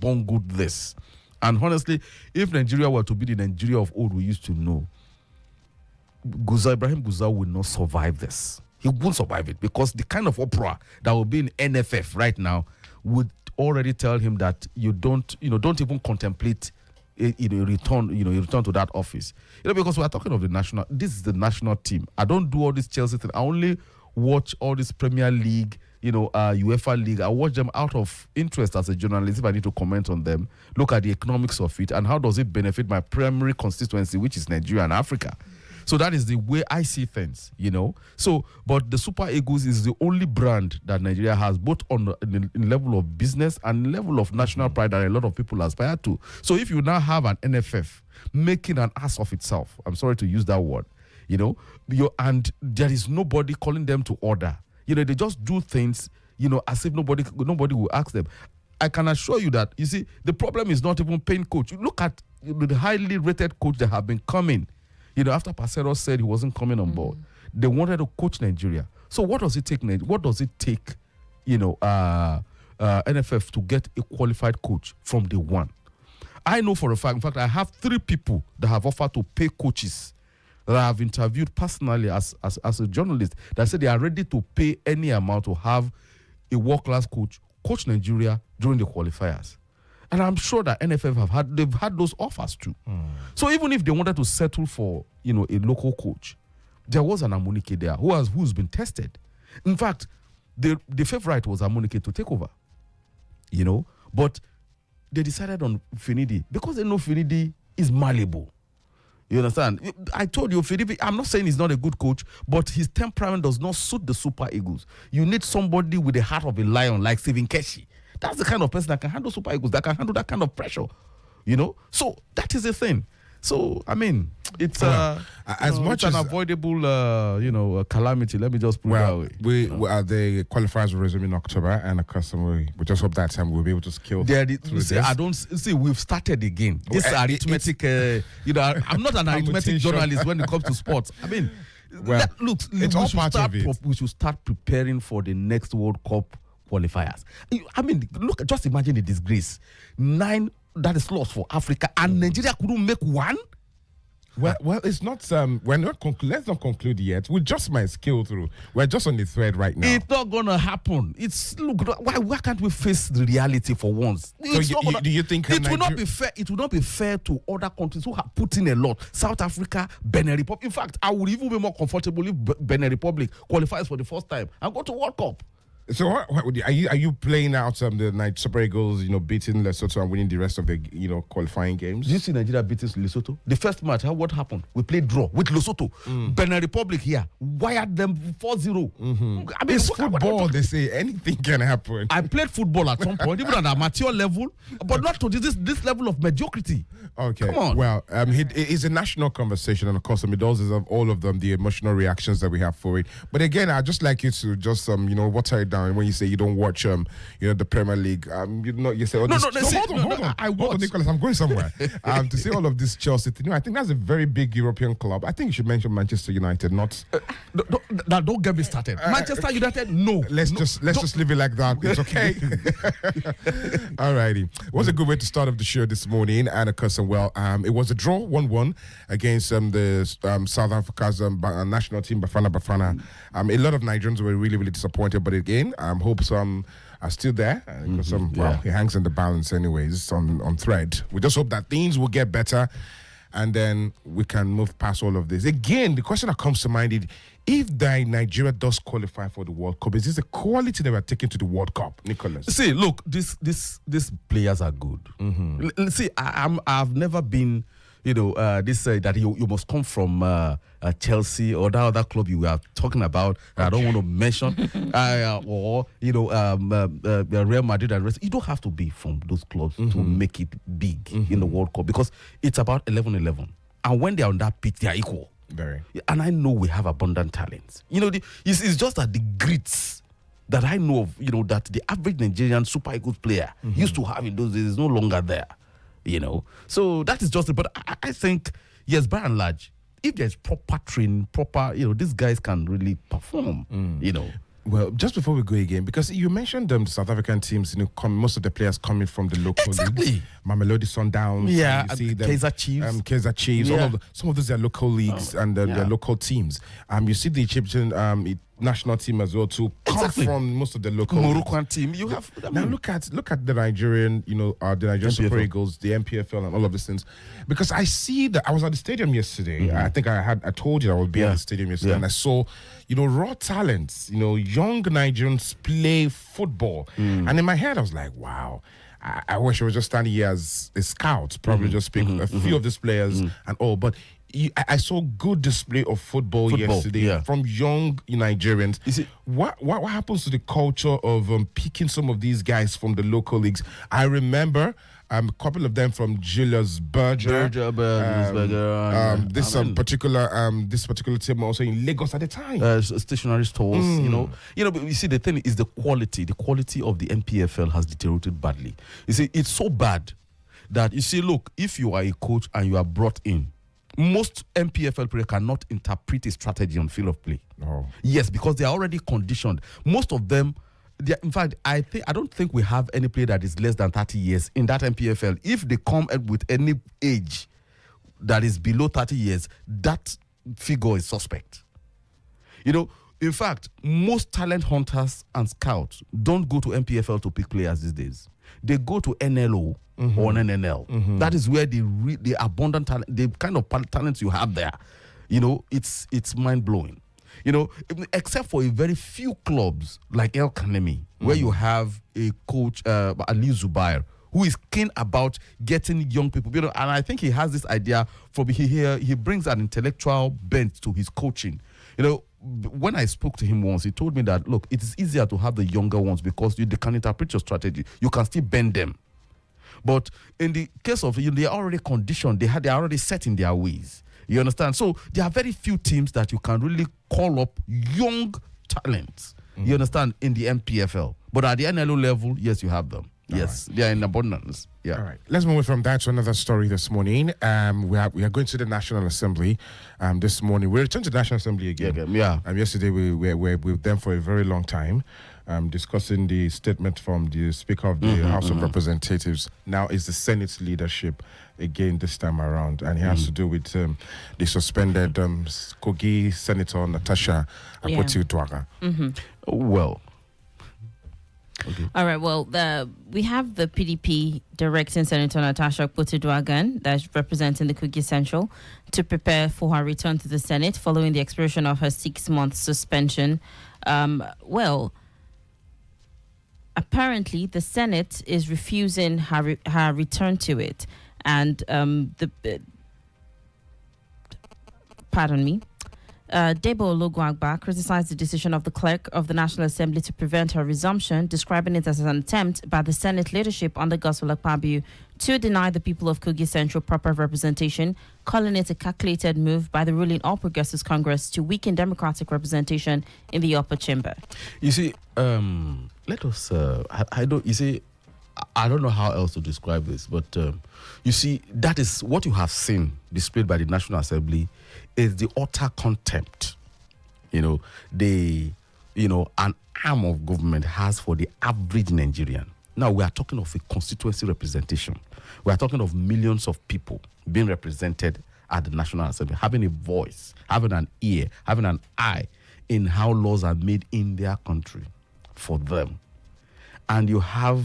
bungled this. And honestly, if Nigeria were to be the Nigeria of old we used to know, Ibrahim Gusau will not survive this. He won't survive it, because the kind of uproar that will be in NFF right now would already tell him that you don't even contemplate a return to that office. Because we are talking of this is the national team. I don't do all this Chelsea thing. I only watch all this Premier League, UEFA League. I watch them out of interest as a journalist. If I need to comment on them, look at the economics of it and how does it benefit my primary constituency, which is Nigeria and Africa. So that is the way I see things, So, but the Super Eagles is the only brand that Nigeria has, both on the level of business and level of national pride that a lot of people aspire to. So if you now have an NFF making an ass of itself, I'm sorry to use that word, and there is nobody calling them to order. They just do things, as if nobody will ask them. I can assure you that, the problem is not even paying coach. Look at the highly rated coach that have been coming. After Parceiro said he wasn't coming on board, they wanted to coach Nigeria. So what does it take? NFF to get a qualified coach from day one? I know for a fact. In fact, I have 3 people that have offered to pay coaches that I have interviewed personally as a journalist that said they are ready to pay any amount to have a world-class coach Nigeria during the qualifiers. And I'm sure that NFF they've had those offers too. So even if they wanted to settle for, a local coach, there was an Amunike there who's been tested. In fact, the favorite was Amunike to take over, but they decided on Finidi because they know Finidi is malleable. You understand? I told you, Finidi, I'm not saying he's not a good coach, but his temperament does not suit the Super Eagles. You need somebody with the heart of a lion like Stephen Keshi. That's the kind of person that can handle Super Eagles, that can handle that kind of pressure, So that is the thing. So, it's much an as avoidable, calamity. Let me just put it that way. The qualifiers will resume in October, and of course, we just hope that time we'll be able to scale through this. I don't see. We've started again. This arithmetic. I'm not an arithmetic journalist when it comes to sports. It's all part of it. We should start preparing for the next World Cup qualifiers. Just imagine the disgrace. 9 that is lost for Africa, and Nigeria couldn't make one. Well, it's not. Let's not conclude yet. We just might scale through. We're just on the thread right now. It's not gonna happen. Why can't we face the reality for once? Do you think it will not be fair? It will not be fair to other countries who have put in a lot. South Africa, Benin Republic. In fact, I would even be more comfortable if Benin Republic qualifies for the first time and go to World Cup. So are you playing out the Super Eagles, beating Lesotho and winning the rest of the qualifying games? Did you see Nigeria beating Lesotho? The first match, what happened? We played draw with Lesotho. Benin Republic here wired them 4-0. It's football. They say anything can happen. I played football at some point, even at an amateur level, but not to this level of mediocrity. Okay. Come on. Well, it is a national conversation, and of course, it does deserve all of them, the emotional reactions that we have for it. But again, I'd just like you to just water it down. When you say you don't watch the Premier League, you say hold on, I watch. Nicholas, I'm going somewhere. To say all of this Chelsea thing, I think that's a very big European club. I think you should mention Manchester United, not. Don't get me started. Manchester United, no. Let's just leave it like that. It's okay. Alrighty, it was a good way to start off the show this morning, and of course, it was a draw 1-1 against the South Africa's national team Bafana. A lot of Nigerians were really, really disappointed, but again, hope some are still there. It hangs in the balance anyways on thread. We just hope that things will get better, and then we can move past all of this. Again, the question that comes to mind is, if Nigeria does qualify for the World Cup, is this a quality that we're taking to the World Cup, Nicholas? See, look, these players are good. See, I've never been, that you must come from Chelsea or that other club you were talking about. Okay. I don't want to mention, or Real Madrid and rest. You don't have to be from those clubs to make it big in the World Cup, because it's about 11-11, and when they are on that pitch, they are equal. Very. And I know we have abundant talents. It's just that the grits that I know of, that the average Nigerian Super Eagles player used to have in those days is no longer there. So that is just it. But I think, yes, by and large, if there's proper training, these guys can really perform, Well, just before we go again, because you mentioned the South African teams, most of the players coming from the local leagues, Mamelodi Sundowns, yeah, you see them, Kaizer Chiefs, Kaizer Chiefs, yeah. some of those are local leagues and their local teams. You see the Egyptian national team as well too, come from most of the local Moroccan team. You have now look at the Nigerian, the Nigerian Super Eagles, the MPFL, and all of these things, because I see that I was at the stadium yesterday. I think I told you I would be at the stadium yesterday, and I saw, raw talents, young Nigerians play football, and in my head I was like, wow. I wish I was just standing here as a scout, probably just pick a few of these players and all, but I saw good display of football yesterday from young Nigerians. You see, what happens to the culture of picking some of these guys from the local leagues? I remember a couple of them from Julius Berger. This particular team also in Lagos at the time. Stationary stores, But you see, the thing is the quality of the MPFL has deteriorated badly. You see, it's so bad that look, if you are a coach and you are brought in, most MPFL players cannot interpret a strategy on field of play. Oh. Yes, because they are already conditioned. Most of them, in fact, I don't think we have any player that is less than 30 years in that MPFL. If they come with any age that is below 30 years, that figure is suspect. In fact, most talent hunters and scouts don't go to MPFL to pick players these days. They go to NLO or NNL. That is where the abundant talent, the kind of talents you have there, it's mind-blowing. Except for a very few clubs like El Kanemi, where you have a coach, Ali Zubair, who is keen about getting young people. And I think he has this idea from here. He brings an intellectual bent to his coaching. When I spoke to him once, he told me that, look, it is easier to have the younger ones because they can interpret your strategy. You can still bend them. But in the case of they are already conditioned. They are already set in their ways. You understand? So there are very few teams that you can really call up young talents. You understand? In the MPFL. But at the NLO level, yes, you have them. Yes, they are in abundance. Yeah. All right. Let's move from that to another story this morning. We are going to the National Assembly this morning. We returned to the National Assembly again. Yesterday we were with them for a very long time, discussing the statement from the Speaker of the House of Representatives. Now it's the Senate leadership again this time around, and it has to do with the suspended Kogi Senator Natasha Akpoti-Uduaghan. Well. Okay. All right. Well, we have the PDP directing Senator Natasha Akpoti-Uduaghan, that's representing the Kogi Central, to prepare for her return to the Senate following the expiration of her 6-month suspension. Apparently, the Senate is refusing her return to it, and pardon me. Debo Ologunagba criticized the decision of the clerk of the National Assembly to prevent her resumption, describing it as an attempt by the Senate leadership under Godswill Akpabio to deny the people of Kogi Central proper representation, calling it a calculated move by the ruling All Progressives Congress to weaken democratic representation in the upper chamber. You see, let us. I don't. You see, I don't know how else to describe this, but you see, that is what you have seen displayed by the National Assembly is the utter contempt, an arm of government has for the average Nigerian. Now, we are talking of a constituency representation. We are talking of millions of people being represented at the National Assembly, having a voice, having an ear, having an eye in how laws are made in their country for them. And you have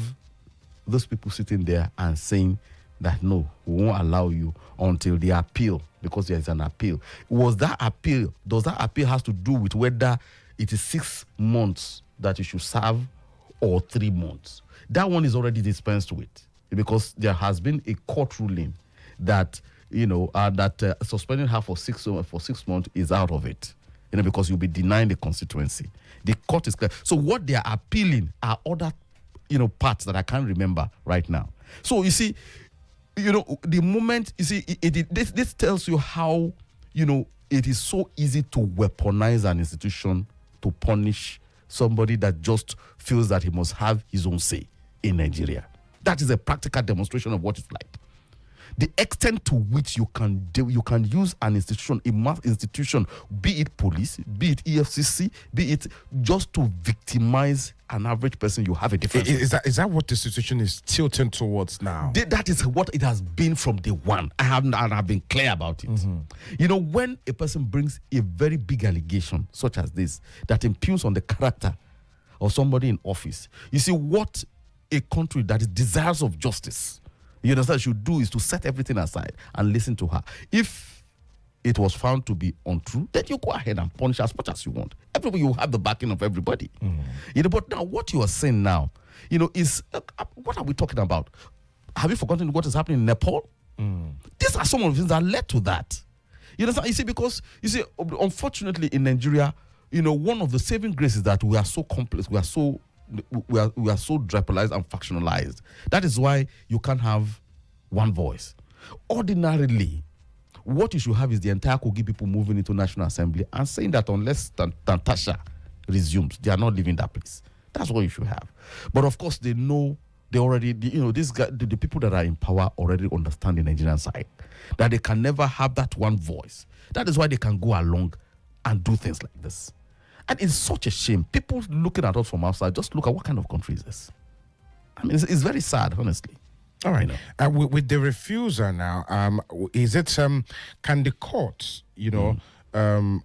those people sitting there and saying that, no, we won't allow you until the appeal, because there is an appeal. Does that appeal has to do with whether it is 6 months that you should serve or 3 months? That one is already dispensed with, because there has been a court ruling that, suspending her for 6 months is out of it, because you'll be denying the constituency. The court is clear. So what they are appealing are other, parts that I can't remember right now. So you see, the moment, you see, this tells you how, it is so easy to weaponize an institution to punish somebody that just feels that he must have his own say in Nigeria. That is a practical demonstration of what it's like. The extent to which you can use an institution, a mass institution, be it police, be it EFCC, be it just to victimize an average person, you have a difference. Is that what the situation is tilting towards now? That is what it has been from day one. I've been clear about it. You know, when a person brings a very big allegation such as this that impugns on the character of somebody in office, you see what a country that is desirous of justice, you understand, should do is to set everything aside and listen to her. If it was found to be untrue, then you go ahead and punish as much as you want. Everybody, you have the backing of everybody. You know, but now what you are saying now, you know, is what are we talking about? Have you forgotten what is happening in Nepal? These are some of the things that led to that. You understand? You see, because you see, unfortunately in Nigeria, you know, one of the saving graces is that we are so complex, we are so tribalized and factionalized. That is why you can't have one voice. Ordinarily, what you should have is the entire Kogi people moving into National Assembly and saying that unless Tantasha resumes, they are not leaving that place. That's what you should have. But of course, they know, they already, you know, the people that are in power already understand the Nigerian side, that they can never have that one voice. That is why they can go along and do things like this. And it's such a shame. People looking at us from outside, just look at what kind of country is this. I mean, it's very sad, honestly. All right. You know? With the refusal now, is it can the court, you know,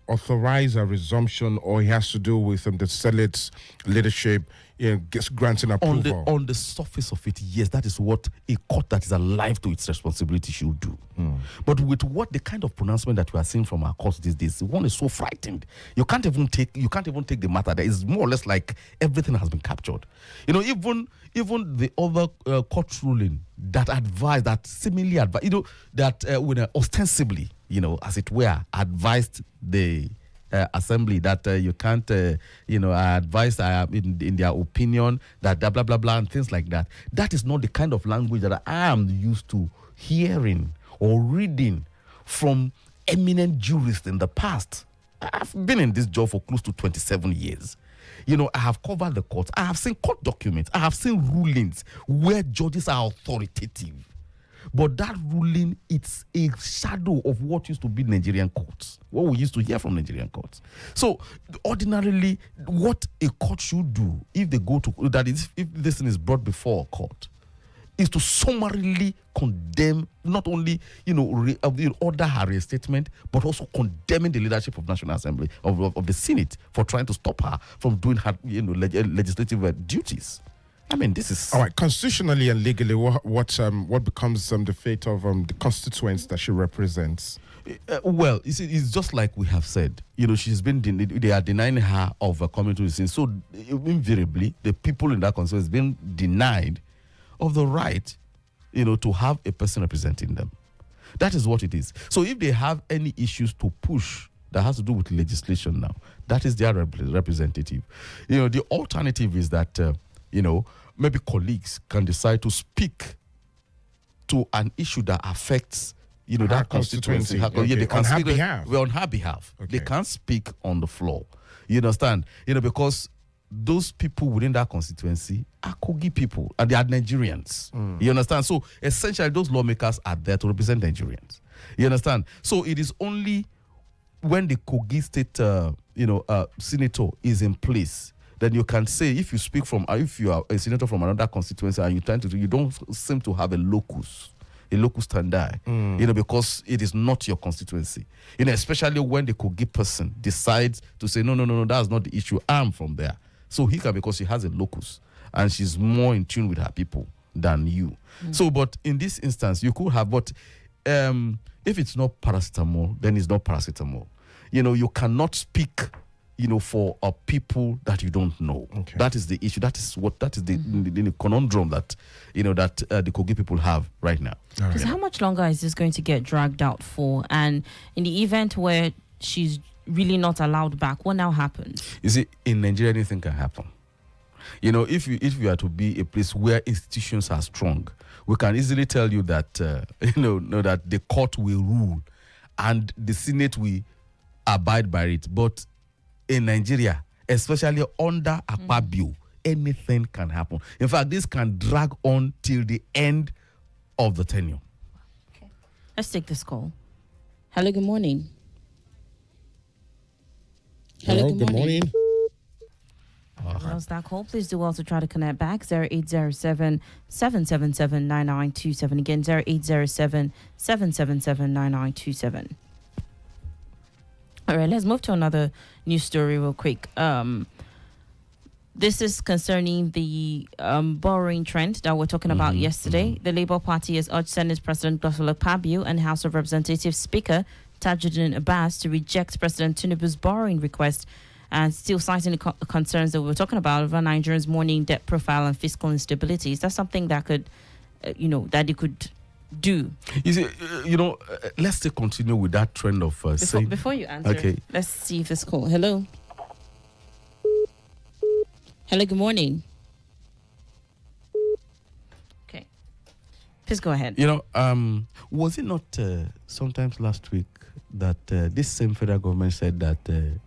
authorize a resumption, or it has to do with the Senate's leadership, you know, granting approval? On the surface of it, yes, that is what a court that is alive to its responsibility should do. But with what the kind of pronouncement that we are seeing from our courts these days, one is so frightened. You can't even take the matter. There is more or less like everything has been captured. You know, even the other court ruling that advised, that seemingly advised, you know, that when ostensibly, you know, as it were, advised the assembly that you can't, you know, advise in their opinion that blah, blah, blah, and things like that. That is not the kind of language that I am used to hearing or reading from eminent jurists in the past. I've been in this job for close to 27 years. You know, I have covered the courts. I have seen court documents. I have seen rulings where judges are authoritative. But that ruling, it's a shadow of what used to be Nigerian courts, what we used to hear from Nigerian courts. So, ordinarily, what a court should do, if they go to, that is, if this thing is brought before a court, is to summarily condemn, not only, you know, order her reinstatement, but also condemning the leadership of National Assembly, of the Senate, for trying to stop her from doing her, you know, legislative duties. I mean, this is... All right, constitutionally and legally, what becomes the fate of the constituents that she represents? Well, you see, it's just like we have said. You know, she's been... They are denying her of coming to the scene. So, invariably, the people in that constituency have been denied of the right, you know, to have a person representing them. That is what it is. So, if they have any issues to push that has to do with legislation now, that is their representative. You know, the alternative is that... you know, maybe colleagues can decide to speak to an issue that affects, you know, that constituency. Okay. Yeah, they can on speak her behalf. Well, on her behalf. Okay. They can't speak on the floor. You understand? You know, because those people within that constituency are Kogi people and they are Nigerians. You understand? So essentially, those lawmakers are there to represent Nigerians. You understand? So it is only when the Kogi state, senator is in place, then you can say, if you speak from, if you are a senator from another constituency and you don't seem to have a locus standi, you know, because it is not your constituency. You know, especially when the Kogi person decides to say, no, that's not the issue. I'm from there. So he can, because she has a locus and she's more in tune with her people than you. So, but in this instance, you could have, but if it's not paracetamol, then it's not paracetamol. You know, you cannot speak, you know, for people that you don't know. Okay. That is the issue. That is the conundrum that, you know, that the Kogi people have right now. Because how much longer is this going to get dragged out for? And in the event where she's really not allowed back, what now happens? You see, in Nigeria, anything can happen. You know, if you are to be a place where institutions are strong, we can easily tell you that that the court will rule and the Senate will abide by it. But in Nigeria, especially under Akpabio, anything can happen. In fact, this can drag on till the end of the tenure. Let's take this call. Hello, good morning. Hello, good morning. How's that call? Please do also try to connect back. 0807 777 9927. Again, 0807 777 9927. All right, let's move to another news story real quick. This is concerning the borrowing trend that we're talking about yesterday. The Labour Party has urged Senate President Godswill Akpabio and House of Representatives Speaker Tajuddin Abbas to reject President Tinubu's borrowing request, and still citing the concerns that we were talking about over Nigerians' mourning debt profile and fiscal instability. Is that something that could, that they could do? You see, let's still continue with that trend of saying... Before you answer, okay. Let's see if this call. Hello. Hello, good morning. Okay. Please go ahead. Was it not sometimes last week that this same federal government said that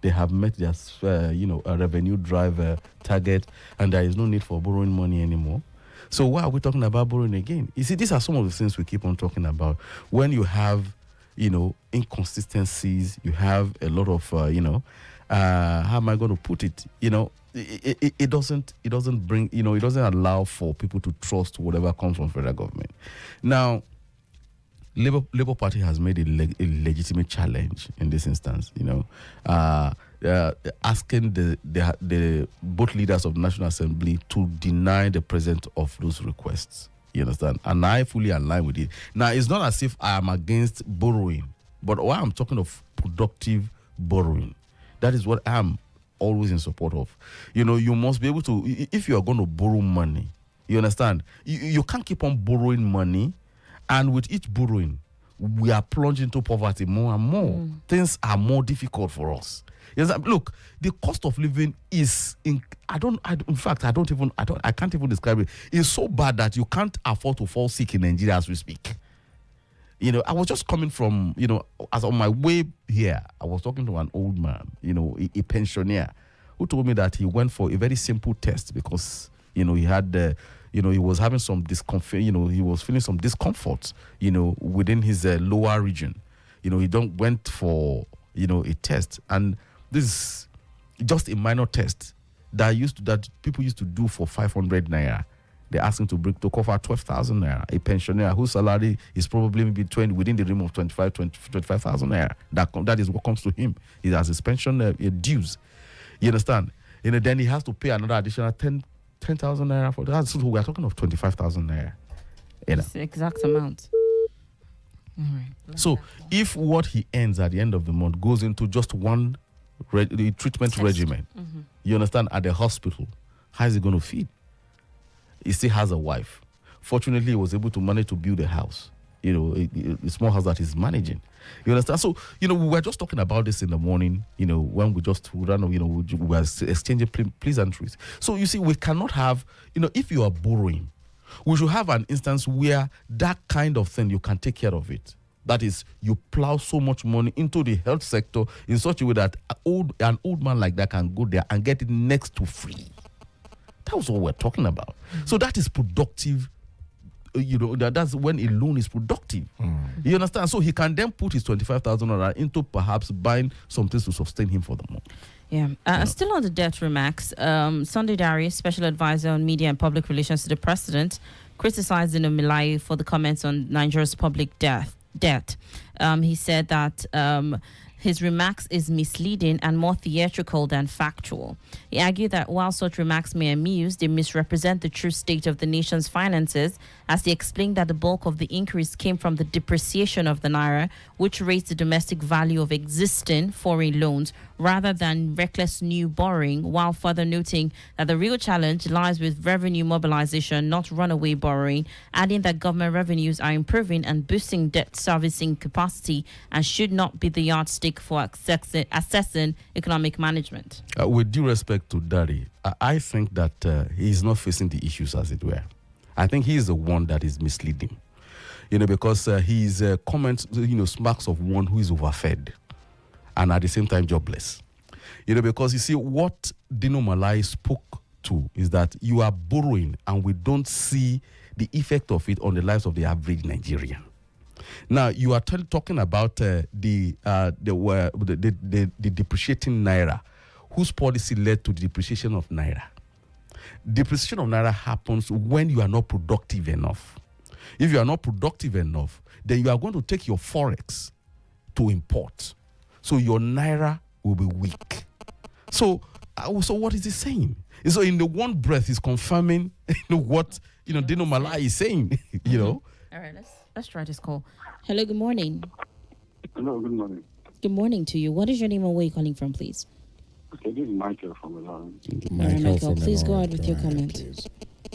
they have met their, a revenue drive target and there is no need for borrowing money anymore? So why are we talking about borrowing again? You see, these are some of the things we keep on talking about. When you have, inconsistencies, you have a lot of, how am I going to put it? It doesn't bring, it doesn't allow for people to trust whatever comes from federal government. Now, Labour Party has made a legitimate challenge in this instance, asking the both leaders of the National Assembly to deny the president of those requests. You understand? And I fully align with it. Now, it's not as if I am against borrowing, but why I'm talking of productive borrowing. That is what I'm always in support of. You must be able to, if you are going to borrow money, you understand, you can't keep on borrowing money, and with each borrowing we are plunging into poverty more and more. Things are more difficult for us. Look, the cost of living is I can't even describe it. It's so bad that you can't afford to fall sick in Nigeria as we speak. I was just coming from, as on my way here, I was talking to an old man, a pensioner, who told me that he went for a very simple test because, he had, he was having some discomfort, he was feeling some discomfort, within his lower region. He went for, a test. And this is just a minor test that people used to do for 500 naira. They're asking to cover 12,000 naira. A pensioner whose salary is probably within the realm of 25,000 naira. That is what comes to him. He has his pension dues. You understand? Then he has to pay another additional 10,000 naira for that. So we are talking of 25,000 naira. It's the exact amount. All right. So if what he earns at the end of the month goes into just one treatment regimen, you understand, at the hospital, how is he going to feed? He still has a wife. Fortunately, he was able to manage to build a house, a small house that he's managing. You understand? So, we were just talking about this in the morning, when we were exchanging pleasantries. So, you see, we cannot have, if you are borrowing, we should have an instance where that kind of thing, you can take care of it. That is, you plow so much money into the health sector in such a way that an old man like that can go there and get it next to free. That's what we're talking about. So that is productive. That's when a loan is productive. You understand? So he can then put his 25,000 naira into perhaps buying some things to sustain him for the month. Yeah. Still on the debt remarks, Sunday Darius, special advisor on media and public relations to the president, criticized Nomilaye for the comments on Nigeria's public debt. He said that his remarks is misleading and more theatrical than factual. He argued that while such remarks may amuse, they misrepresent the true state of the nation's finances, as he explained that the bulk of the increase came from the depreciation of the naira, which raised the domestic value of existing foreign loans rather than reckless new borrowing, while further noting that the real challenge lies with revenue mobilization, not runaway borrowing, adding that government revenues are improving and boosting debt servicing capacity and should not be the yardstick for assessing economic management. With due respect to Dari, I think that he is not facing the issues, as it were. I think he is the one that is misleading, because his comments, smacks of one who is overfed and at the same time jobless. Because you see, what Dino Malai spoke to is that you are borrowing and we don't see the effect of it on the lives of the average Nigerian. Now you are talking about the depreciating naira, whose policy led to the depreciation of naira. Depreciation of naira happens when you are not productive enough. If you are not productive enough, then you are going to take your forex to import. So your naira will be weak. So what is he saying? So in the one breath, he's confirming what Dino Malai is saying. All right, let's try this call. Hello, good morning. Hello, good morning. Good morning to you. What is your name and where are you calling from, please? Okay, this is Michael from Ilorin. Michael, please go ahead with your comment. Please.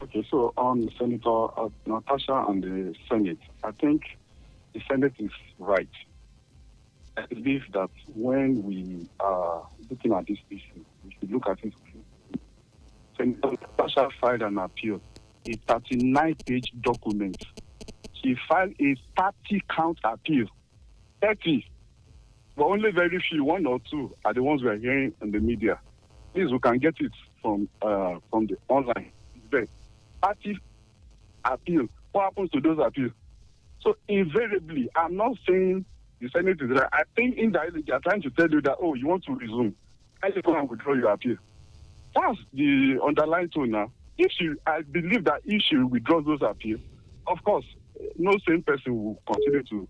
Okay, so on Senator Natasha and the Senate, I think the Senate is right. I believe that when we are looking at this issue, we should look at it. Senator Natasha filed an appeal, a 39-page document. She filed a 30-count appeal. 30. But only very few, one or two, are the ones we are hearing in the media. Please, we can get it from the online. It's there. 30 appeal. What happens to those appeals? So invariably, I'm not saying the Senate is right. I think indirectly they are trying to tell you that, you want to resume. I just want to withdraw your appeal. That's the underlying tone now. I believe that if she withdraws those appeals, of course, no sane person will continue to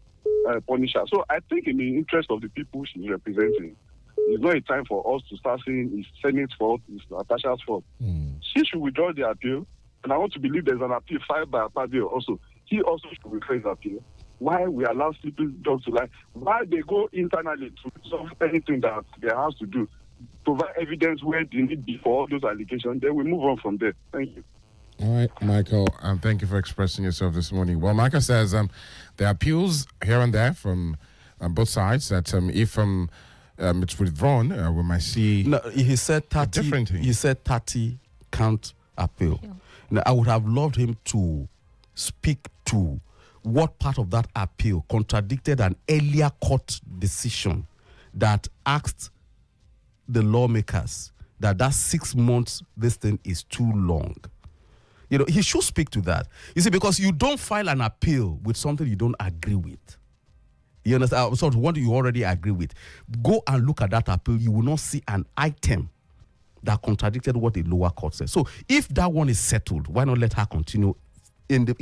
punish her. So I think in the interest of the people she's representing, it's not a time for us to start saying it's Senate's fault, it's Natasha's fault. She should withdraw the appeal, and I want to believe there's an appeal filed by Adedayo also. He also should withdraw his appeal. Why we allow people dogs to lie? Why they go internally to solve anything that they have to do, provide evidence where they need before those allegations, then we move on from there. Thank you. All right, Michael, thank you for expressing yourself this morning. Well, Michael says there are appeals here and there from both sides that if it's withdrawn, we might see. No, he said 30. Different thing. He said 30 count appeal. Yeah. Now, I would have loved him to speak to what part of that appeal contradicted an earlier court decision that asked the lawmakers that 6 months, this thing is too long. He should speak to that. You see, because you don't file an appeal with something you don't agree with. You understand? So what you already agree with. Go and look at that appeal. You will not see an item that contradicted what the lower court said. So if that one is settled, why not let her continue in the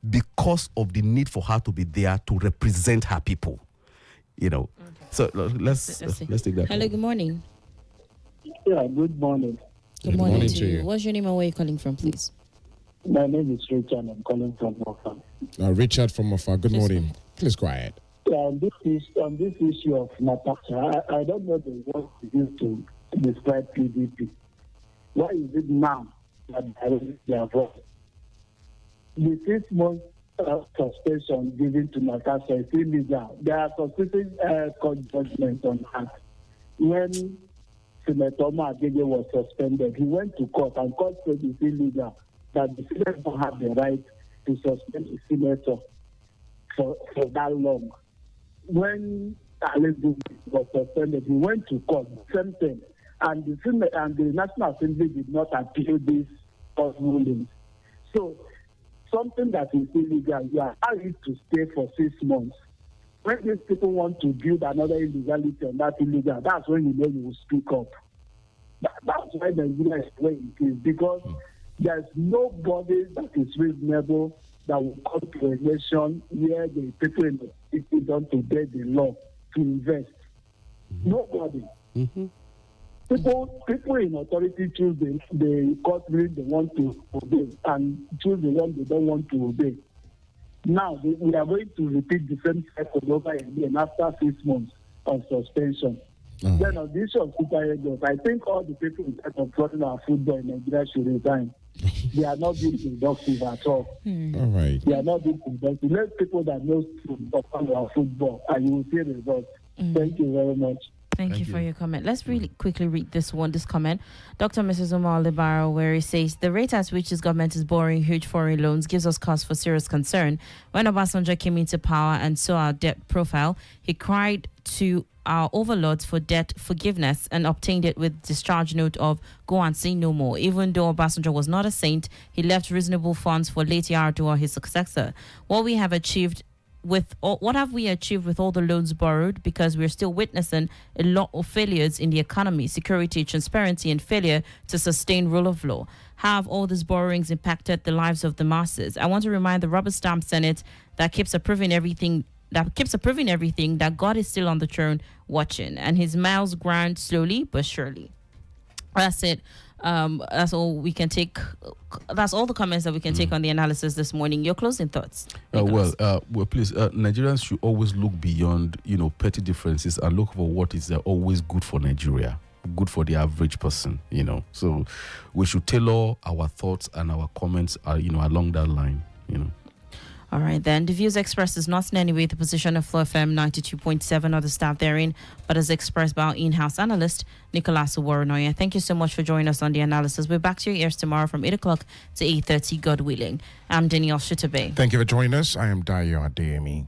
because of the need for her to be there to represent her people. Okay. So let's take that. Hello, good morning. Yeah, good morning. Good morning to you. What's your name and where are you calling from, please? My name is Richard. I'm calling from Mofa. Richard from Mofa. Good morning. Please go ahead. On this issue of Natasha, I don't know the word used to describe PDP. Why is it now that they are vote? The 6 months suspension given to Natasha is illegal. There are specific court judgments on that. When Senator Adeyemi was suspended, he went to court and court said it's illegal, that the senator don't have the right to suspend the senator for that long. When Adeyemi was suspended, he went to court, same thing, and the National Assembly did not appeal these court rulings. So something that is illegal, you are allowed to stay for 6 months. When these people want to build another illegality on that illegal, that's when you know you will speak up. That's why Nigeria is where it is, because there's nobody that is reasonable that will come to a nation where the people in the city don't obey the law to invest. Nobody. People in authority choose the court rule they want to obey and choose the one they don't want to obey. Now, we are going to repeat the same cycle over again after 6 months of suspension. Then on the issue of super egos, I think all the people in terms of running our football in Nigeria should resign. They are not being productive at all. All right. They are not being productive. Let people that know football our football, and you will see results. Thank you very much. Thank you for your comment. Let's really quickly read this comment. Dr. Mrs. Umar Libaro, where he says, the rate at which this government is borrowing huge foreign loans gives us cause for serious concern. When Obasanjo came into power and saw our debt profile, he cried to our overlords for debt forgiveness and obtained it with discharge note of go and say no more. Even though Obasanjo was not a saint, he left reasonable funds for late Yar'Adua, his successor. What have we achieved with all the loans borrowed? Because we're still witnessing a lot of failures in the economy, security, transparency, and failure to sustain rule of law. Have all these borrowings impacted the lives of the masses? I want to remind the rubber stamp Senate that keeps approving everything that God is still on the throne watching, and his miles grind slowly but surely. That's it. That's all we can take. That's all the comments that we can take on the analysis this morning. Your closing thoughts? Well, please, Nigerians should always look beyond, petty differences and look for what is always good for Nigeria, good for the average person, So we should tailor our thoughts and our comments, along that line, All right, then. The views expressed is not in any way the position of FlowFM 92.7 or the staff therein, but is expressed by our in-house analyst, Nicholas Uwerunonye. Thank you so much for joining us on the analysis. We're back to your ears tomorrow from 8 o'clock to 8:30, God willing. I'm Danielle Shitta-Bey. Thank you for joining us. I am Adeyemi.